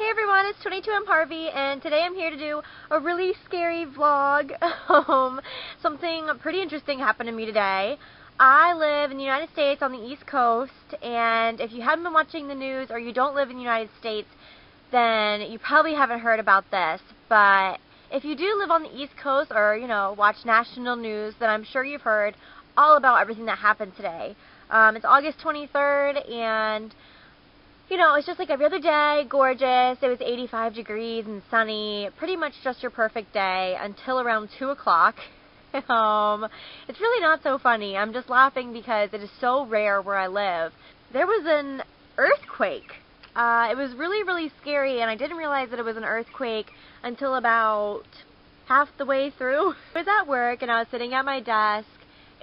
Hey everyone, it's 22M Harvey, and today I'm here to do a really scary vlog. Something pretty interesting happened to me today. I live in the United States on the East Coast, and if you haven't been watching the news or you don't live in the United States, then you probably haven't heard about this. But if you do live on the East Coast or, watch national news, then I'm sure you've heard all about everything that happened today. It's August 23rd, and it's just like every other day, gorgeous. It was 85 degrees and sunny, pretty much just your perfect day until around 2 o'clock. It's really not so funny. I'm just laughing because it is so rare where I live. There was an earthquake. It was really, really scary, and I didn't realize that it was an earthquake until about half the way through. I was at work, and I was sitting at my desk,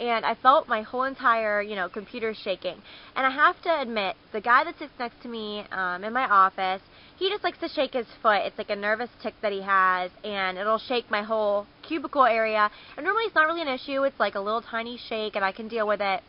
and I felt my whole entire, computer shaking. And I have to admit, the guy that sits next to me in my office, he just likes to shake his foot. It's like a nervous tic that he has, and it'll shake my whole cubicle area. And normally it's not really an issue. It's like a little tiny shake, and I can deal with it.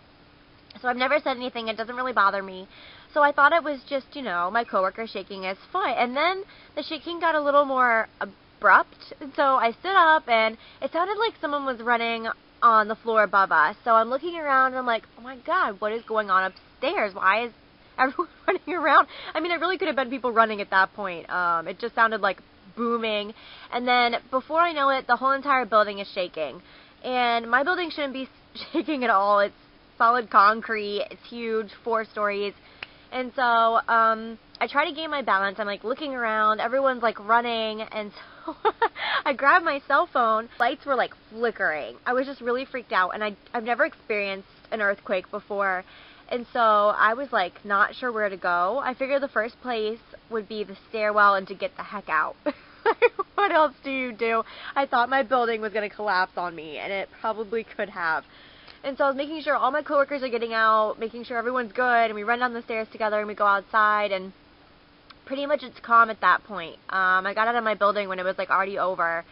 So I've never said anything. It doesn't really bother me. So I thought it was just, my coworker shaking his foot. And then the shaking got a little more abrupt. And so I stood up, and it sounded like someone was running on the floor above us. So I'm looking around, and I'm like, oh my god, what is going on upstairs? Why is everyone running around? I mean, it really could have been people running at that point. It just sounded like booming. And then before I know it, the whole entire building is shaking. And my building shouldn't be shaking at all. It's solid concrete. It's huge, 4 stories. And so I try to gain my balance. I'm like looking around. Everyone's like running, and so I grabbed my cell phone. Lights were like flickering. I was just really freaked out, and I've never experienced an earthquake before, and so I was like not sure where to go. I figured the first place would be the stairwell and to get the heck out. What else do you do? I thought my building was going to collapse on me, and it probably could have. And so I was making sure all my coworkers are getting out, making sure everyone's good, and we run down the stairs together, and we go outside, and pretty much it's calm at that point. I got out of my building when it was like already over.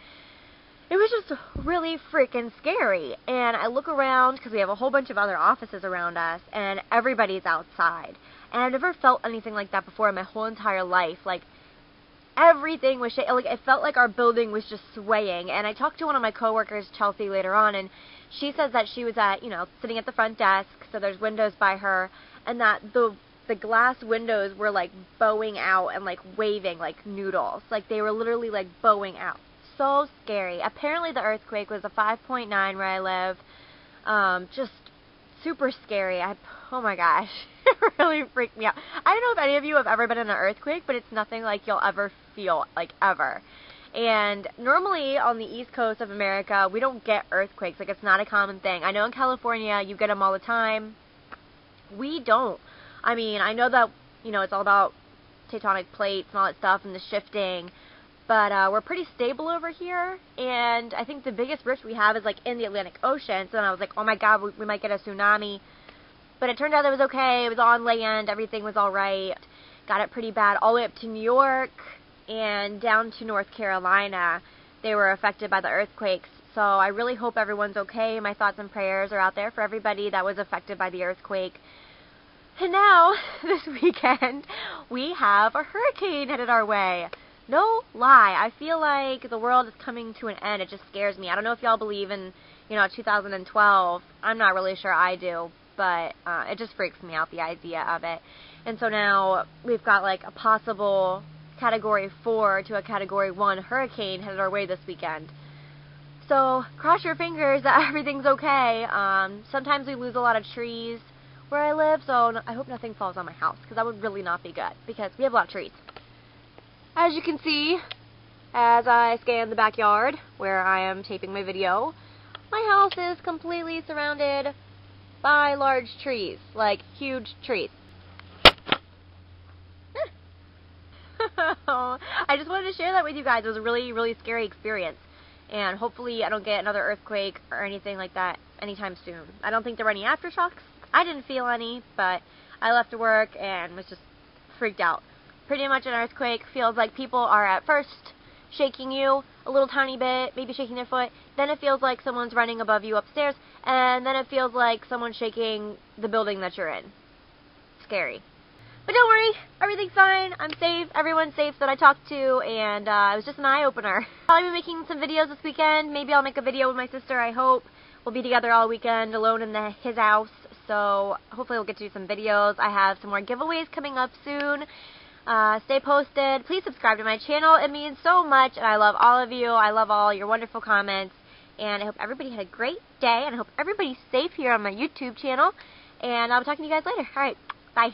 It was just really freaking scary. And I look around, because we have a whole bunch of other offices around us, and everybody's outside. And I've never felt anything like that before in my whole entire life. Like, everything was shaking. Like, it felt like our building was just swaying. And I talked to one of my coworkers, Chelsea, later on, and she says that she was at, sitting at the front desk, so there's windows by her, and that the glass windows were like bowing out and like waving like noodles. Like they were literally like bowing out. So scary. Apparently the earthquake was a 5.9 where I live. Just super scary. Oh my gosh. It really freaked me out. I don't know if any of you have ever been in an earthquake, but it's nothing like you'll ever feel, like ever. And normally on the East Coast of America, we don't get earthquakes. Like, it's not a common thing. I know in California, you get them all the time. We don't. I mean, I know that, it's all about tectonic plates and all that stuff and the shifting. But we're pretty stable over here. And I think the biggest rift we have is, like, in the Atlantic Ocean. So then I was like, oh my god, we might get a tsunami. But it turned out it was okay. It was on land. Everything was all right. Got it pretty bad all the way up to New York and down to North Carolina. They were affected by the earthquakes. So I really hope everyone's okay. My thoughts and prayers are out there for everybody that was affected by the earthquake. And now, this weekend, we have a hurricane headed our way. No lie. I feel like the world is coming to an end. It just scares me. I don't know if y'all believe in, 2012. I'm not really sure I do. But it just freaks me out, the idea of it. And so now we've got like a possible Category 4 to a Category 1 hurricane headed our way this weekend. So cross your fingers that everything's okay. Sometimes we lose a lot of trees where I live, so I hope nothing falls on my house, because that would really not be good, because we have a lot of trees. As you can see, as I scan the backyard where I am taping my video, my house is completely surrounded by large trees, like huge trees. I just wanted to share that with you guys. It was a really, really scary experience. And hopefully I don't get another earthquake or anything like that anytime soon. I don't think there were any aftershocks. I didn't feel any, but I left to work and was just freaked out. Pretty much an earthquake feels like people are at first shaking you a little tiny bit, maybe shaking their foot. Then it feels like someone's running above you upstairs. And then it feels like someone's shaking the building that you're in. Scary. But don't worry, everything's fine. I'm safe. Everyone's safe that I talked to, and it was just an eye-opener. I'll be making some videos this weekend. Maybe I'll make a video with my sister, I hope. We'll be together all weekend, alone in his house, so hopefully we'll get to do some videos. I have some more giveaways coming up soon. Stay posted. Please subscribe to my channel. It means so much, and I love all of you. I love all your wonderful comments, and I hope everybody had a great day, and I hope everybody's safe here on my YouTube channel, and I'll be talking to you guys later. All right, bye.